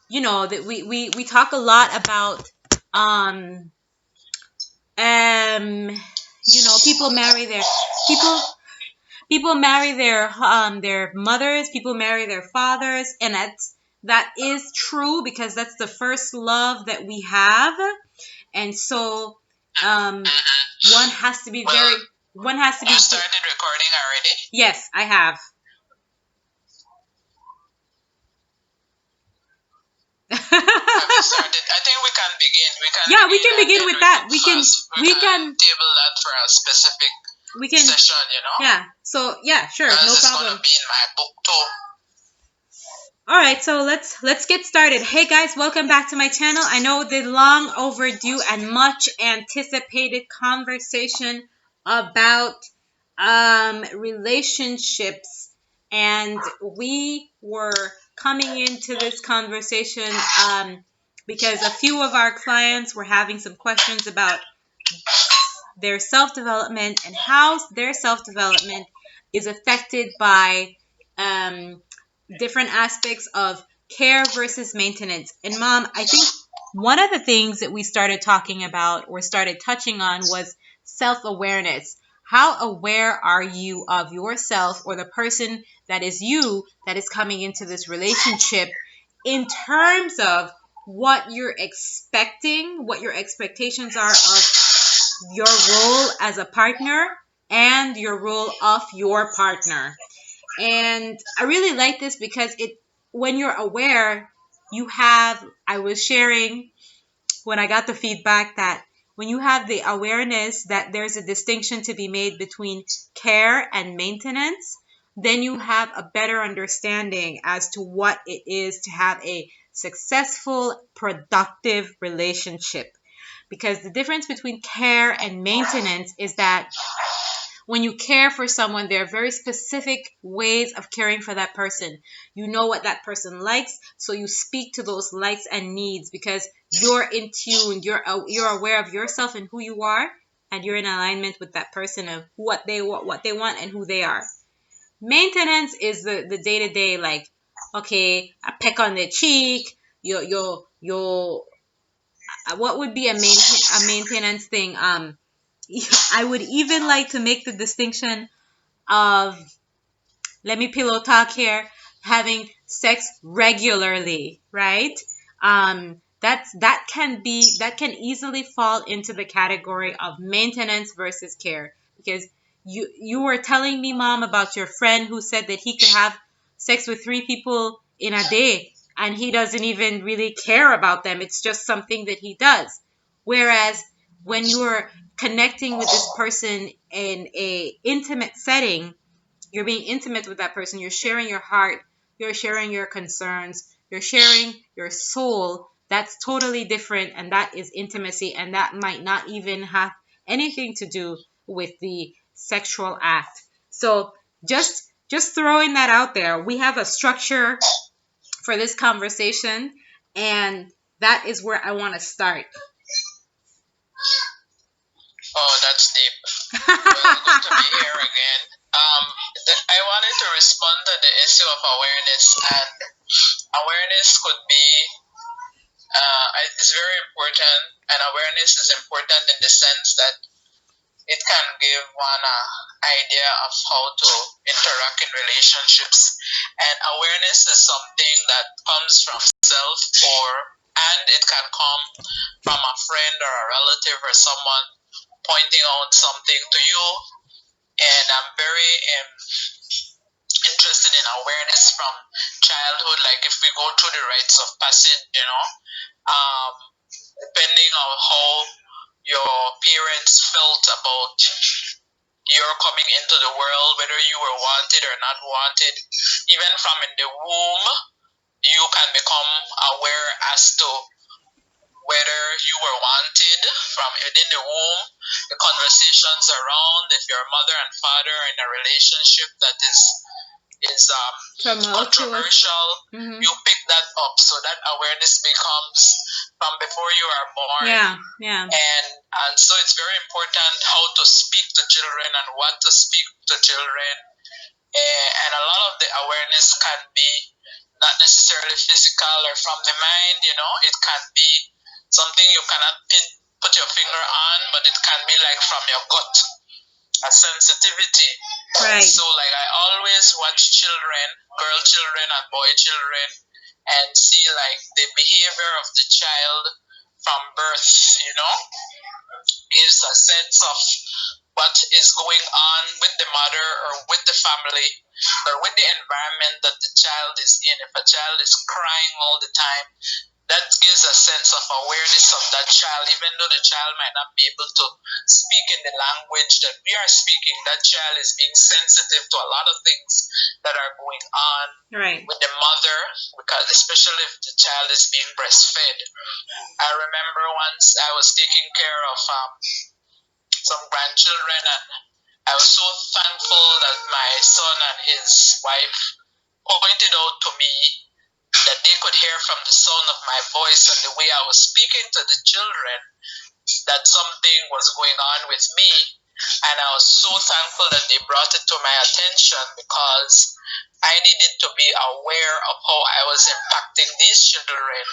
that we talk a lot about, people marry their mothers, people marry their fathers, and that is true because that's the first love that we have. And so one has to be very one has to be. You started recording already? Yes, I have. Have you started? I think we can begin. Yeah, we can begin with that. We can table that for a specific session, Yeah. So yeah, sure, no it's problem. gonna be in my book too. All right, so let's get started. Hey guys, welcome back to my channel. I know the long overdue and much anticipated conversation about relationships, and we were coming into this conversation because a few of our clients were having some questions about their self-development and how their self-development is affected by different aspects of care versus maintenance. And Mom, I think one of the things that we started talking about or started touching on was self-awareness. How aware are you of yourself or the person that is you that is coming into this relationship in terms of what you're expecting, what your expectations are of your role as a partner and your role of your partner. And I really like this because when you're aware, I was sharing when I got the feedback that when you have the awareness that there's a distinction to be made between care and maintenance, then you have a better understanding as to what it is to have a successful, productive relationship. Because the difference between care and maintenance is that when you care for someone, there are very specific ways of caring for that person. You know what that person likes, so you speak to those likes and needs because you're in tune, you're aware of yourself and who you are, and you're in alignment with that person of what they want and who they are. Maintenance is the day-to-day, like, okay, a peck on the cheek, your what would be a maintenance thing? I would even like to make the distinction of, let me pillow talk here, having sex regularly, right? That can easily fall into the category of maintenance versus care, because you were telling me, Mom, about your friend who said that he could have sex with 3 people in a day and he doesn't even really care about them. It's just something that he does. Whereas when you're connecting with this person in a intimate setting, you're being intimate with that person, you're sharing your heart, you're sharing your concerns, you're sharing your soul. That's totally different, and that is intimacy, and that might not even have anything to do with the sexual act. So just throwing that out there. We have a structure for this conversation, and that is where I want to start. Oh, that's deep. Well, good to be here again. I wanted to respond to the issue of awareness, and awareness could be, it's very important, and awareness is important in the sense that it can give one an idea of how to interact in relationships. And awareness is something that comes from self, and it can come from a friend or a relative or someone pointing out something to you. And I'm very interested in awareness from childhood. Like if we go through the rites of passage, depending on how your parents felt about your coming into the world, whether you were wanted or not wanted, even from in the womb, you can become aware as to whether you were wanted from within the womb. The conversations around if your mother and father are in a relationship that is controversial, you pick that up. So that awareness becomes from before you are born. Yeah. And so it's very important how to speak to children and what to speak to children. And a lot of the awareness can be not necessarily physical or from the mind, it can be something you cannot put your finger on, but it can be like from your gut, a sensitivity. Right. So like I always watch children, girl children and boy children, and see like the behavior of the child from birth, gives a sense of what is going on with the mother or with the family or with the environment that the child is in. If a child is crying all the time, that gives a sense of awareness of that child, even though the child might not be able to speak in the language that we are speaking. That child is being sensitive to a lot of things that are going on Right. with the mother, because especially if the child is being breastfed. I remember once I was taking care of some grandchildren, and I was so thankful that my son and his wife pointed out to me that they could hear from the sound of my voice and the way I was speaking to the children that something was going on with me. And I was so thankful that they brought it to my attention, because I needed to be aware of how I was impacting these children.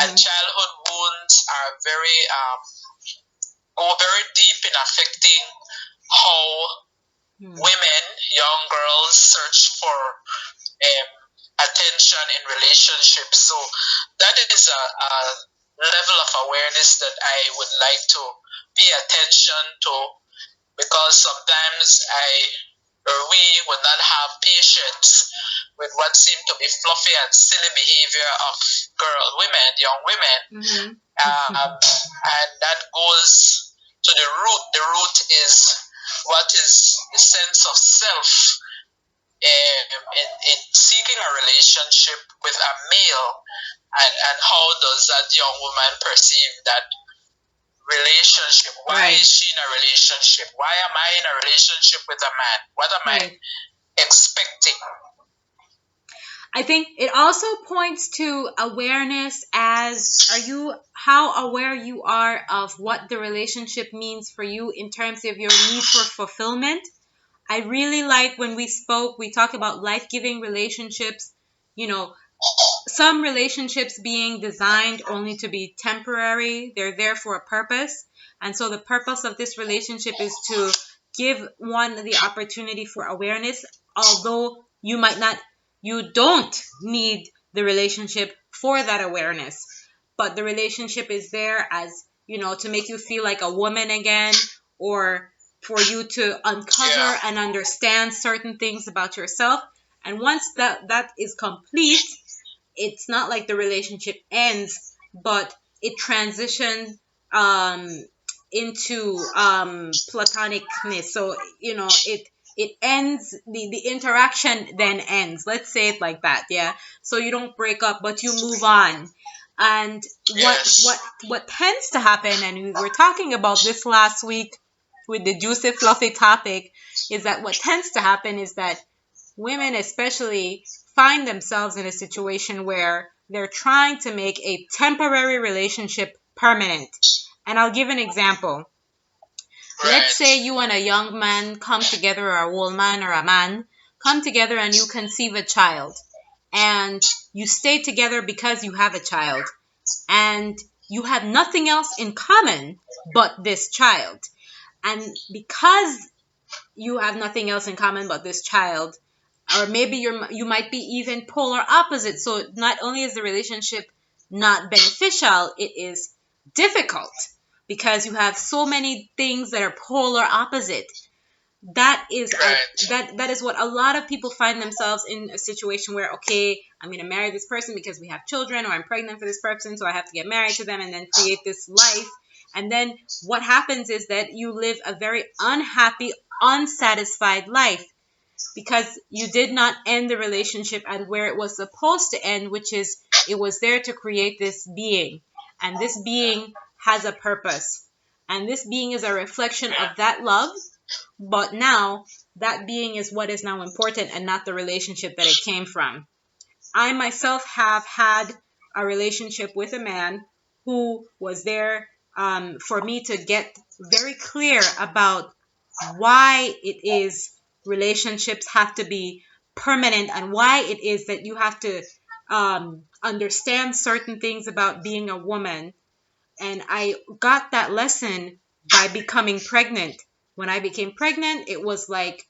And childhood wounds are go very deep in affecting how women, young girls, search for attention in relationships. So that is a level of awareness that I would like to pay attention to, because sometimes we would not have patience with what seemed to be fluffy and silly behavior of young women. And that goes to the root. The root is what is the sense of self in seeking a relationship with a male, and how does that young woman perceive that relationship? Why is she in a relationship? Why am I in a relationship with a man? What am I expecting? I think it also points to awareness as how aware you are of what the relationship means for you in terms of your need for fulfillment. I really like when we talk about life-giving relationships, some relationships being designed only to be temporary. They're there for a purpose. And so the purpose of this relationship is to give one the opportunity for awareness, although you don't need the relationship for that awareness. But the relationship is there as, to make you feel like a woman again, or for you to uncover and understand certain things about yourself. And once that is complete, it's not like the relationship ends, but it transitions into platonicness. So it ends, the interaction then ends. Let's say it like that, yeah. So you don't break up, but you move on. And what tends to happen, and we were talking about this last week with the juicy fluffy topic, is that what tends to happen is that women especially find themselves in a situation where they're trying to make a temporary relationship permanent. And I'll give an example. Let's say you and a young man come together, or a woman or a man come together, and you conceive a child. And you stay together because you have a child. And you have nothing else in common but this child. And because you have nothing else in common but this child, or maybe you might be even polar opposite. So not only is the relationship not beneficial, it is difficult because you have so many things that are polar opposite. That is that is what a lot of people find themselves in, a situation where, okay, I'm going to marry this person because we have children, or I'm pregnant for this person, so I have to get married to them and then create this life. And then what happens is that you live a very unhappy, unsatisfied life, because you did not end the relationship at where it was supposed to end, which is it was there to create this being. And this being has a purpose. And this being is a reflection of that love. But now that being is what is now important, and not the relationship that it came from. I myself have had a relationship with a man who was there for me to get very clear about why it is relationships have to be permanent, and why it is that you have to understand certain things about being a woman. And I got that lesson by becoming pregnant. When I became pregnant, it was like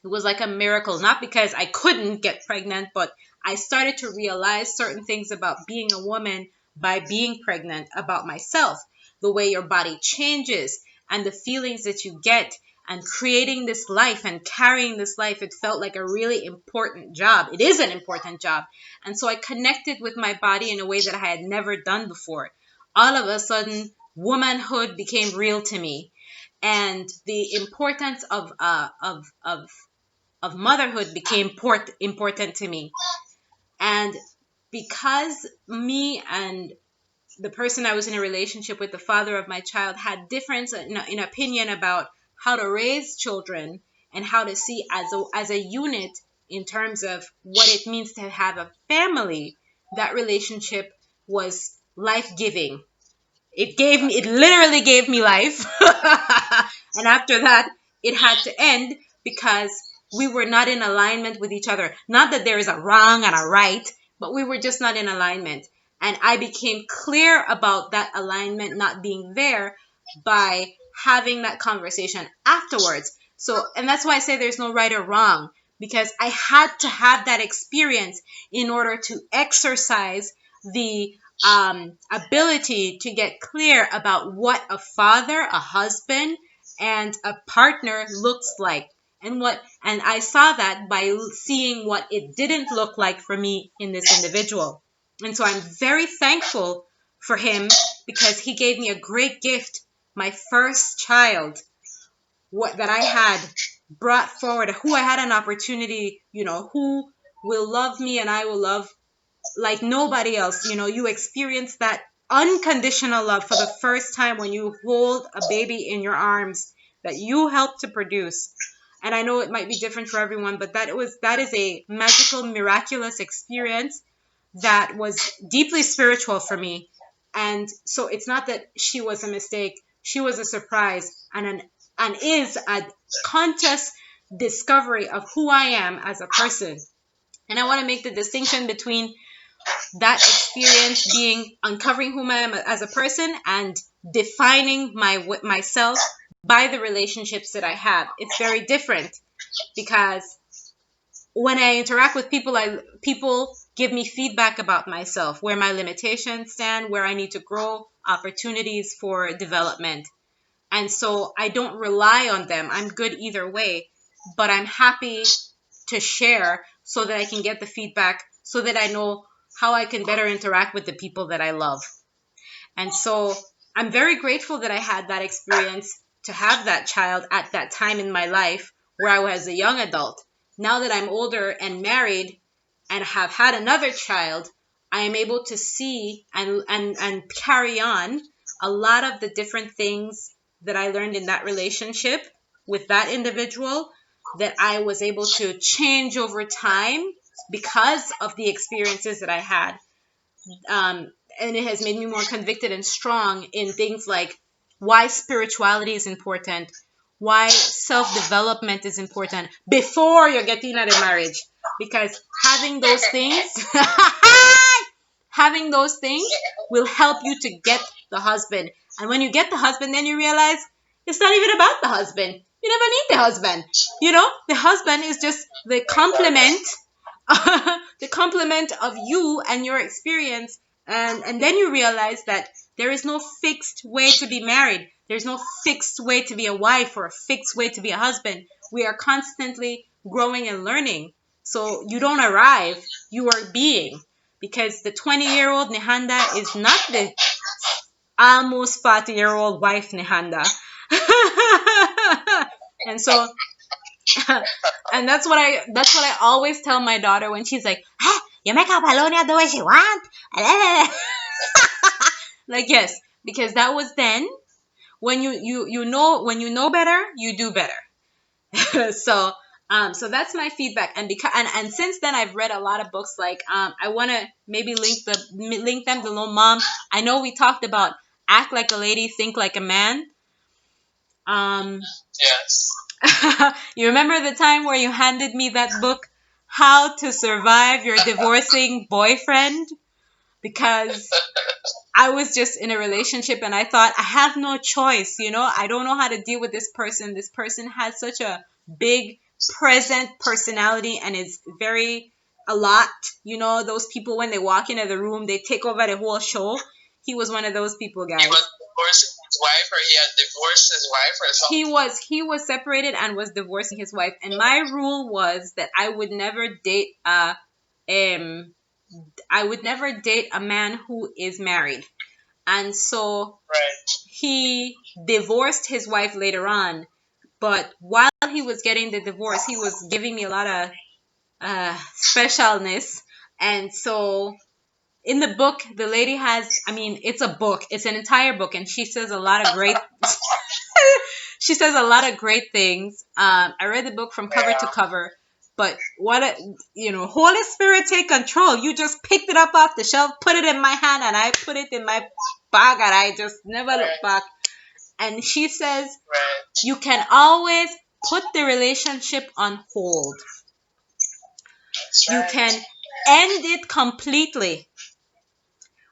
a miracle, not because I couldn't get pregnant, but I started to realize certain things about being a woman by being pregnant, about myself, the way your body changes and the feelings that you get, and creating this life and carrying this life. It felt like a really important job. It is an important job. And so I connected with my body in a way that I had never done before. All of a sudden, womanhood became real to me, and the importance of motherhood became important to me. And because me and the person I was in a relationship with, the father of my child, had difference in opinion about how to raise children and how to see as a unit in terms of what it means to have a family, that relationship was life-giving. It literally gave me life. And after that, it had to end because we were not in alignment with each other. Not that there is a wrong and a right, but we were just not in alignment. And I became clear about that alignment not being there by having that conversation afterwards. So, and that's why I say there's no right or wrong, because I had to have that experience in order to exercise the ability to get clear about what a father, a husband, and a partner looks like. And I saw that by seeing what it didn't look like for me in this individual. And so I'm very thankful for him, because he gave me a great gift. My first child, what that I had brought forward, who I had an opportunity, who will love me and I will love like nobody else. You experience that unconditional love for the first time when you hold a baby in your arms that you helped to produce. And I know it might be different for everyone, but that is a magical, miraculous experience that was deeply spiritual for me. And so it's not that she was a mistake; she was a surprise, and is a conscious discovery of who I am as a person. And I want to make the distinction between that experience being uncovering who I am as a person and defining myself by the relationships that I have. It's very different, because when I interact with people, people give me feedback about myself, where my limitations stand, where I need to grow, opportunities for development. And so I don't rely on them. I'm good either way, but I'm happy to share so that I can get the feedback, so that I know how I can better interact with the people that I love. And so I'm very grateful that I had that experience, to have that child at that time in my life where I was a young adult. Now that I'm older and married and have had another child, I am able to see and carry on a lot of the different things that I learned in that relationship with that individual, that I was able to change over time because of the experiences that I had. And it has made me more convicted and strong in things like why spirituality is important, why self-development is important before you're getting out of marriage. Because having those things will help you to get the husband. And when you get the husband, then you realize it's not even about the husband. You never need the husband. The husband is just the complement, the complement of you and your experience. And then you realize that there is no fixed way to be married. There's no fixed way to be a wife or a fixed way to be a husband. We are constantly growing and learning. So you don't arrive, you are being. Because the 20-year-old Nehanda is not the almost 40-year-old wife Nehanda. And so and that's what I always tell my daughter when she's like, you make Apollonia do what she want. Like, yes, because that was then. When you know better, you do better. So that's my feedback. And since then I've read a lot of books. Like, I want to maybe link them below. Mom, I know we talked about Act Like a Lady, Think Like a Man. Yes. You remember the time where you handed me that book? how to survive your divorcing boyfriend, because I was just in a relationship and I thought I have no choice, I don't know how to deal with this person. This person has such a big present personality and is very a lot, those people when they walk into the room, they take over the whole show. He was one of those people, guys. He was divorcing his wife, or he had divorced his wife, or something? He was separated and was divorcing his wife, and my rule was that I would never date a man who is married. And so he divorced his wife later on. But while he was getting the divorce, he was giving me a lot of specialness. And so in the book, the lady it's a book. It's an entire book. And she says a lot of great... she says a lot of great things. I read the book from cover to cover. But Holy Spirit, take control. You just picked it up off the shelf, put it in my hand, and I put it in my bag, and I just never look back. And she says, you can always put the relationship on hold. You can end it completely,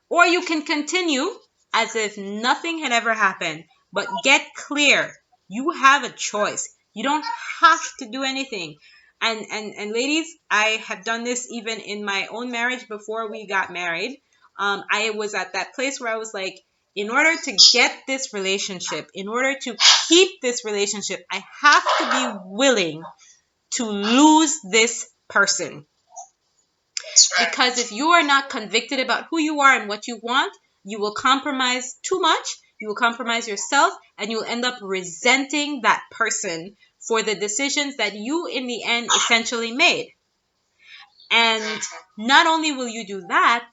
or you can continue as if nothing had ever happened. But get clear. You have a choice. You don't have to do anything. And ladies, I have done this even in my own marriage before we got married. I was at that place where I was like, in order to get this relationship, in order to keep this relationship, I have to be willing to lose this person. Because if you are not convicted about who you are and what you want, you will compromise too much. You will compromise yourself, and you'll end up resenting that person for the decisions that you in the end essentially made. And not only will you do that,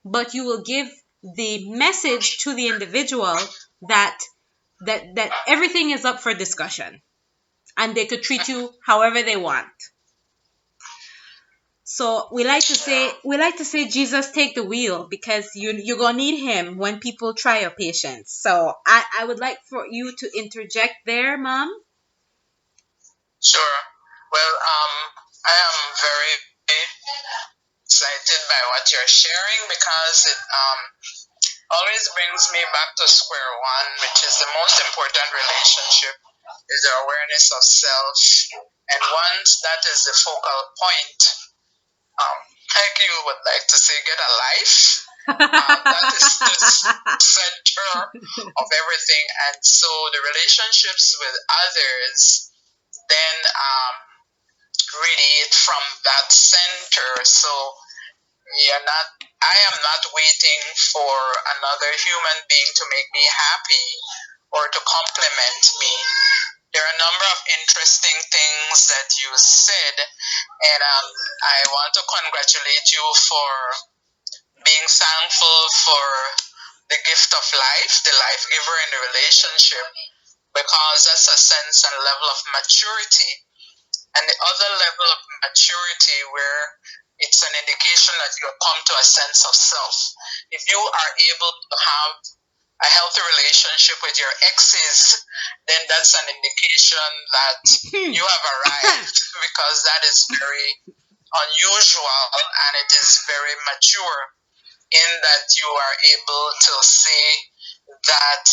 but you will give the message to the individual that everything is up for discussion and they could treat you however they want. So we like to say Jesus, take the wheel, because you're gonna need him when people try your patience. So I would like for you to interject there, Mom. Sure. Well, I am very excited by what you're sharing, because it always brings me back to square one, which is the most important relationship, is the awareness of self. And once that is the focal point, like you would like to say, get a life. That is the center of everything. And so the relationships with others then radiate from that center. So I am not waiting for another human being to make me happy or to compliment me. There are a number of interesting things that you said, and I want to congratulate you for being thankful for the gift of life, the life giver in the relationship, because that's a sense and level of maturity. And the other level of maturity where it's an indication that you have come to a sense of self. If you are able to have a healthy relationship with your exes, then that's an indication that you have arrived, because that is very unusual and it is very mature, in that you are able to say that,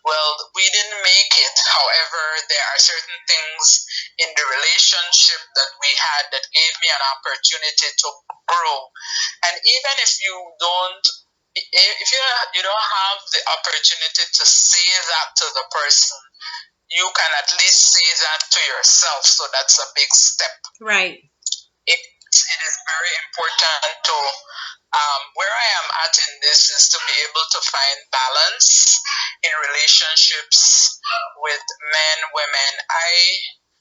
well, we didn't make it. However, there are certain things in the relationship that we had that gave me an opportunity to grow. And even if you don't have the opportunity to say that to the person, you can at least say that to yourself. So that's a big step. Right. It is very important to where I am at in this is to be able to find balance in relationships with men, women. I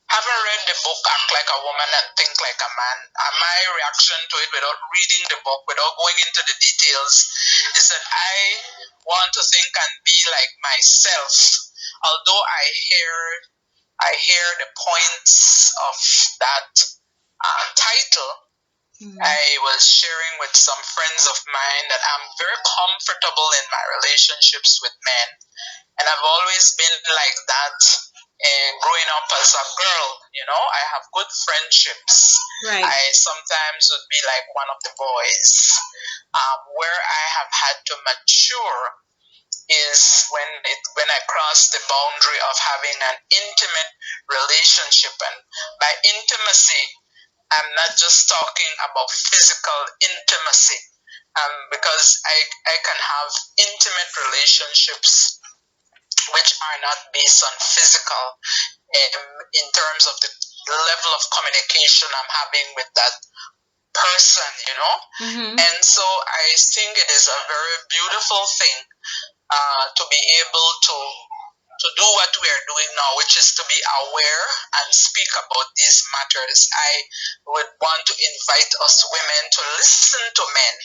haven't read the book Act Like a Woman and Think Like a Man. My reaction to it, without reading the book, without going into the details, is that I want to think and be like myself. Although I hear the points of that title, I was sharing with some friends of mine that I'm very comfortable in my relationships with men. And I've always been like that And growing up as a girl, I have good friendships. Right. I sometimes would be like one of the boys. Where I have had to mature is when I cross the boundary of having an intimate relationship. And by intimacy, I'm not just talking about physical intimacy, because I can have intimate relationships which are not based on physical, in terms of the level of communication I'm having with that person. And so I think it is a very beautiful thing to be able to do what we are doing now, which is to be aware and speak about these matters. I would want to invite us women to listen to men,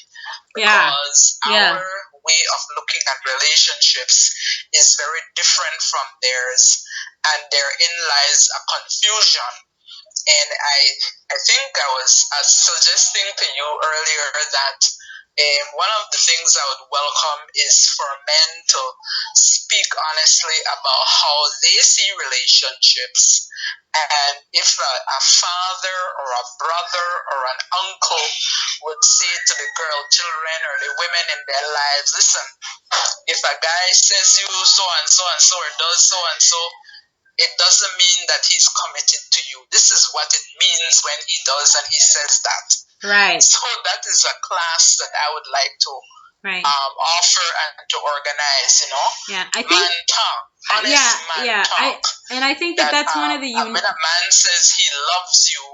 because our way of looking at relationships is very different from theirs, and therein lies a confusion. And I think I was suggesting to you earlier that one of the things I would welcome is for men to speak honestly about how they see relationships. And if a father or a brother or an uncle would say to the girl children or the women in their lives, listen, if a guy says you so and so and so, or does so and so, it doesn't mean that he's committed to you. This is what it means when he does and he says that. Right. So that is a class that I would like to offer and to organize. Yeah, I think man talk, honest man talk. I think that's one of the when a man says he loves you,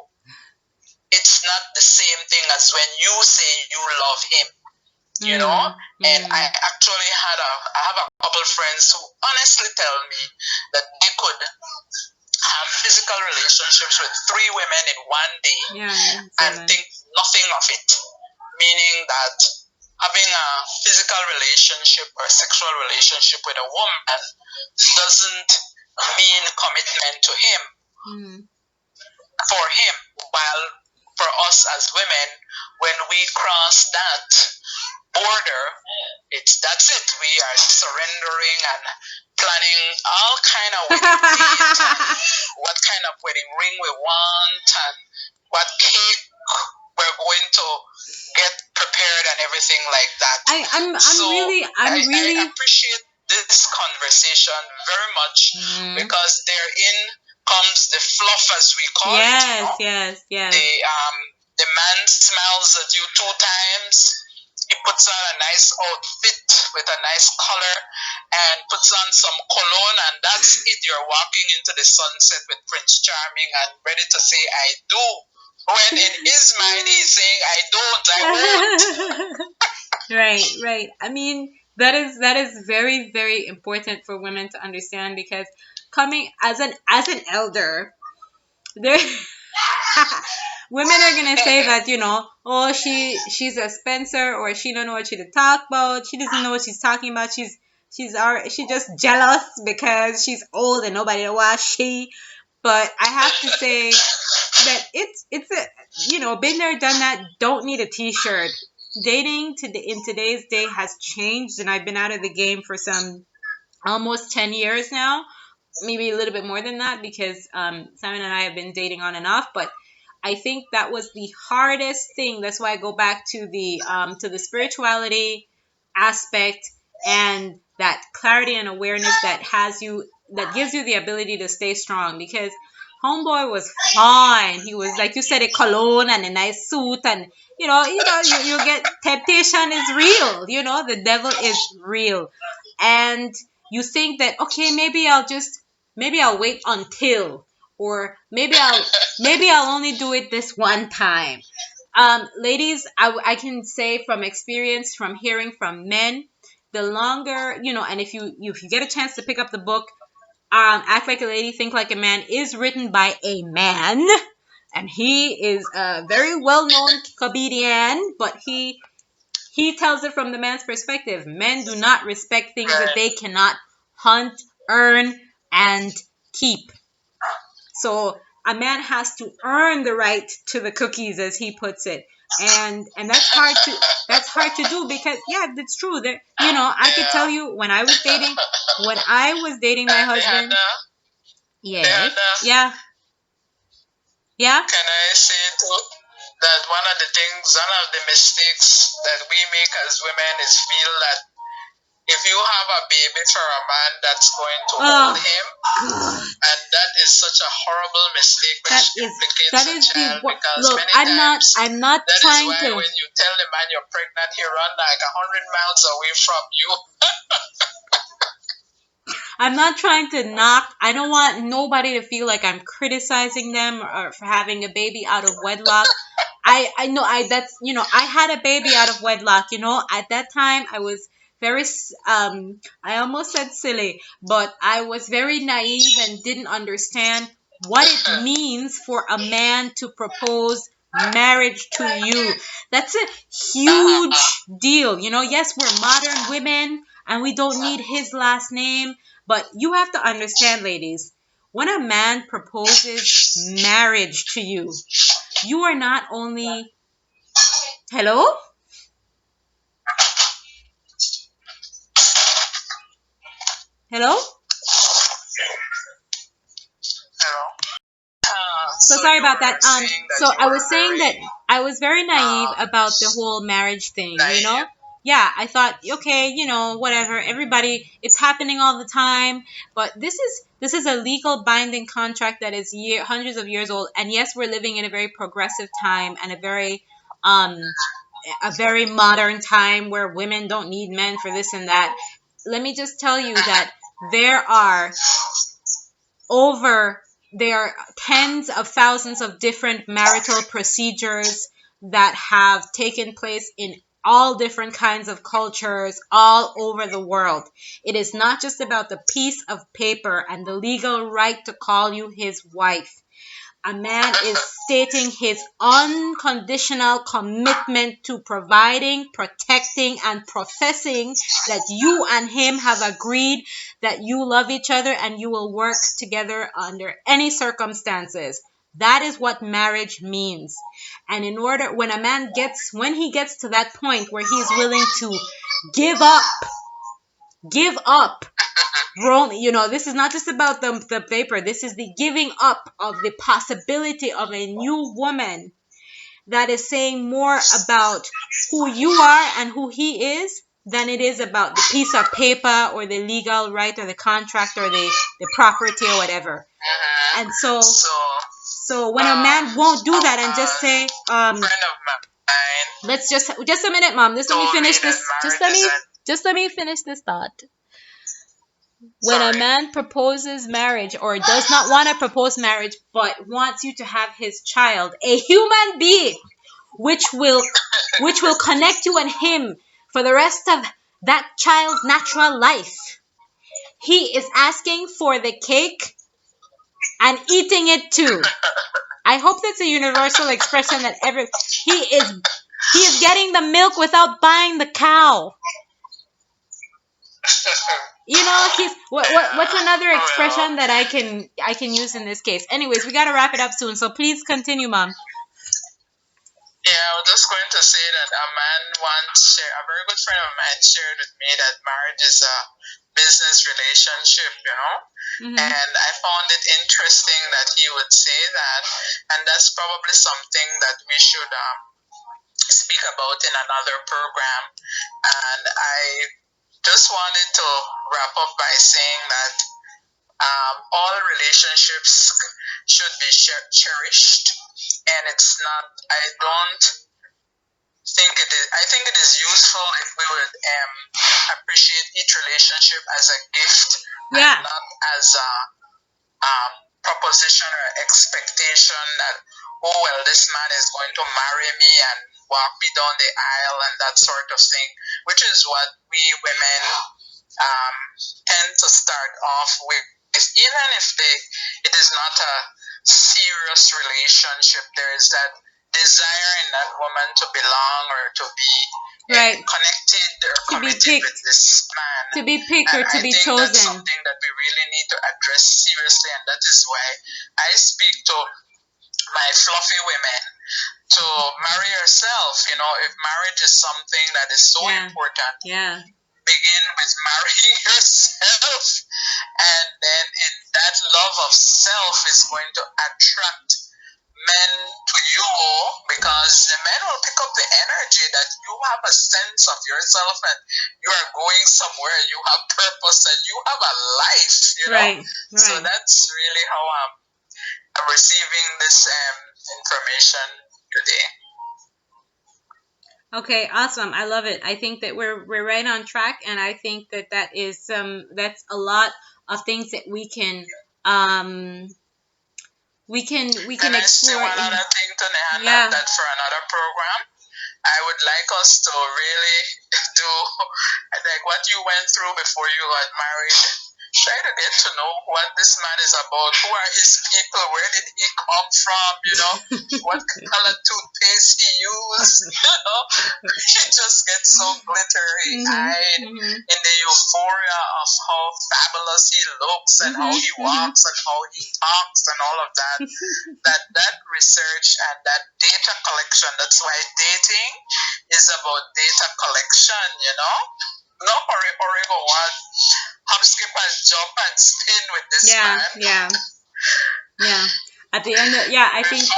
it's not the same thing as when you say you love him. And I actually I have a couple friends who honestly tell me that they could have physical relationships with 3 women in one day and think nothing of it. Meaning that having a physical relationship or sexual relationship with a woman doesn't mean commitment to him. For him, while for us as women, when we cross that border, that's it. We are surrendering and planning all kind of wedding dates, what kind of wedding ring we want, and what cake we're going to get prepared, and everything like that. I appreciate this conversation very much, because therein comes the fluff, as we call it. Yes. The man smiles at you 2 times. He puts on a nice outfit with a nice color and puts on some cologne, and that's it. You're walking into the sunset with Prince Charming and ready to say I do, when in his mind he's saying I don't, I won't. Right. I mean, that is very, very important for women to understand, because coming as an elder, there women are gonna say that, oh, she's a Spencer, or she don't know what she to talk about. She doesn't know what she's talking about. She's just jealous because she's old and nobody knows why she. But I have to say that it's a been there, done that. Don't need a T-shirt. Dating in today's day has changed, and I've been out of the game for some almost 10 years now, maybe a little bit more than that, because Simon and I have been dating on and off. But I think that was the hardest thing. That's why I go back to the spirituality aspect, and that clarity and awareness that gives you the ability to stay strong. Because homeboy was fine. He was, like you said, a cologne and a nice suit, and you get temptation is real. The devil is real, and you think that, okay, maybe I'll wait until, or maybe I'll only do it this one time. Ladies, I can say from experience, from hearing from men, the longer, and if you get a chance to pick up the book, Act Like a Lady, Think Like a Man, is written by a man, and he is a very well-known comedian, but he tells it from the man's perspective. Men do not respect things that they cannot hunt, earn, and keep. So a man has to earn the right to the cookies, as he puts it, and that's hard to do, because that's true. I could tell you, when I was dating my husband, Yes. Yeah. Yeah. Can I say too that one of the things, one of the mistakes that we make as women is feel that if you have a baby for a man that's going to hold him, and that is such a horrible mistake which implicates a child, because look, many I'm times not that is trying why to. when you tell the man you're pregnant, he run like 100 miles away from you. I'm not trying to knock. I don't want nobody to feel like I'm criticizing them or for having a baby out of wedlock. I know that's I had a baby out of wedlock. At that time I was very I almost said silly, but I was very naive and didn't understand what it means for a man to propose marriage to you. That's a huge deal. Yes, we're modern women and we don't need his last name, but you have to understand, ladies, when a man proposes marriage to you, you are not only. Hello? Hello? So sorry about that. So I was saying that I was very naive about the whole marriage thing. Yeah, I thought, okay, whatever. Everybody, it's happening all the time. But this is a legal binding contract that is hundreds of years old. And yes, we're living in a very progressive time and um a very modern time where women don't need men for this and that. Let me just tell you that there are over there are tens of thousands of different marital procedures that have taken place in all different kinds of cultures all over the world. It is not just about the piece of paper and the legal right to call you his wife. A man is stating his unconditional commitment to providing, protecting, and professing that you and him have agreed that you love each other and you will work together under any circumstances. That is what marriage means. And when he gets to that point where he is willing to give up Rome, this is not just about the paper. This is the giving up of the possibility of a new woman that is saying more about who you are and who he is than it is about the piece of paper or the legal right or the contract or the property or whatever. And so when a man won't do that and just say, let's just a minute, mom. Just let me finish this. Just let me finish this thought. When a man proposes marriage or does not want to propose marriage but wants you to have his child, a human being which will connect you and him for the rest of that child's natural life, he is asking for the cake and eating it too. I hope that's a universal expression that he is getting the milk without buying the cow. He's what's another expression that I can use in this case? Anyways, we gotta wrap it up soon, so please continue, mom. Yeah, I was just going to say that a very good friend of mine shared with me that marriage is a business relationship. Mm-hmm. And I found it interesting that he would say that, and that's probably something that we should speak about in another program. And I just wanted to wrap up by saying that all relationships should be cherished, and it's not. I think it is useful if we would appreciate each relationship as a gift, and not as a proposition or expectation that, oh well, this man is going to marry me and walk me down the aisle and that sort of thing, which is what we women tend to start off with. Even if it is not a serious relationship, there is that desire in that woman to belong or to be connected or committed with this man. To be picked or to be chosen. That's something that we really need to address seriously, and that is why I speak to my fluffy women to marry yourself. If marriage is something that is so important, begin is marrying yourself. And then in that love of self is going to attract men to you, because the men will pick up the energy that you have a sense of yourself and you are going somewhere, you have purpose and you have a life, you know. Right. So that's really how I'm receiving this information today. Okay, awesome. I love it. I think that we're right on track, and I think that that's a lot of things that we can Can I say explore. one other thing to Nehanda? Yeah. That for another program, I would like us to really do like what you went through before you got married. Try to get to know what this man is about. Who are his people? Where did he come from? You know, what color toothpaste he used. You know, he just gets so glittery-eyed in the euphoria of how fabulous he looks and how he walks and how he talks and all of that. that research and that data collection. That's why dating is about data collection. You know, no hurry go on. Hop, skip, and jump and spin with this man. Yeah. At the end, I think. Take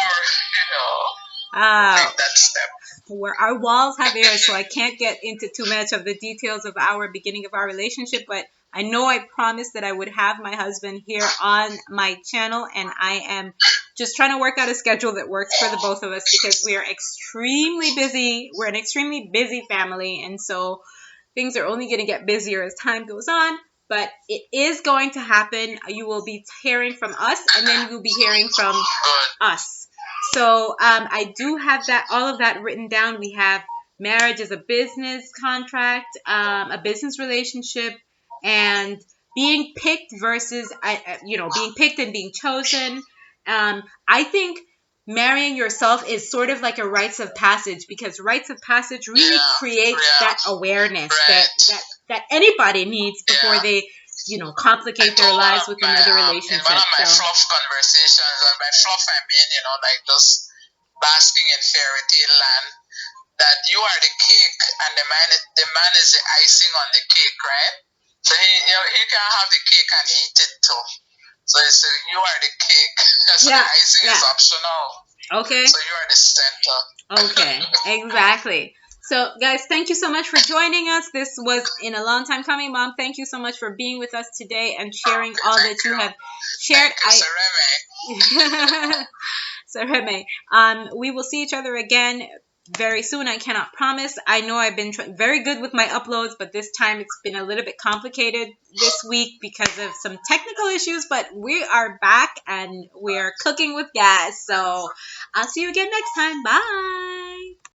that step. Where our walls have ears, so I can't get into too much of the details of our beginning of our relationship, but I know I promised that I would have my husband here on my channel, and I am just trying to work out a schedule that works for the both of us, because we are extremely busy. We're an extremely busy family, and so things are only going to get busier as time goes on, but it is going to happen. You will be hearing from us, and then you'll be hearing from us. So I do have all of that written down. We have marriage as a business contract, a business relationship, and being picked versus, being picked and being chosen. I think marrying yourself is sort of like a rites of passage, because rites of passage really creates that awareness that anybody needs before they complicate their lives with another relationship. In one of my FLUFF conversations, and by FLUFF I mean, like just basking in fairy tale land, that you are the cake and the man is the icing on the cake, right? So he can have the cake and eat it too. So you are the cake. So the icing is optional. Okay. So you are the center. Okay, exactly. So, guys, thank you so much for joining us. This was in a long time coming. Mom, thank you so much for being with us today and sharing all that you have shared. Sareme. We will see each other again very soon. I cannot promise. I know I've been very good with my uploads, but this time it's been a little bit complicated this week because of some technical issues, but we are back and we are cooking with gas. So I'll see you again next time. Bye.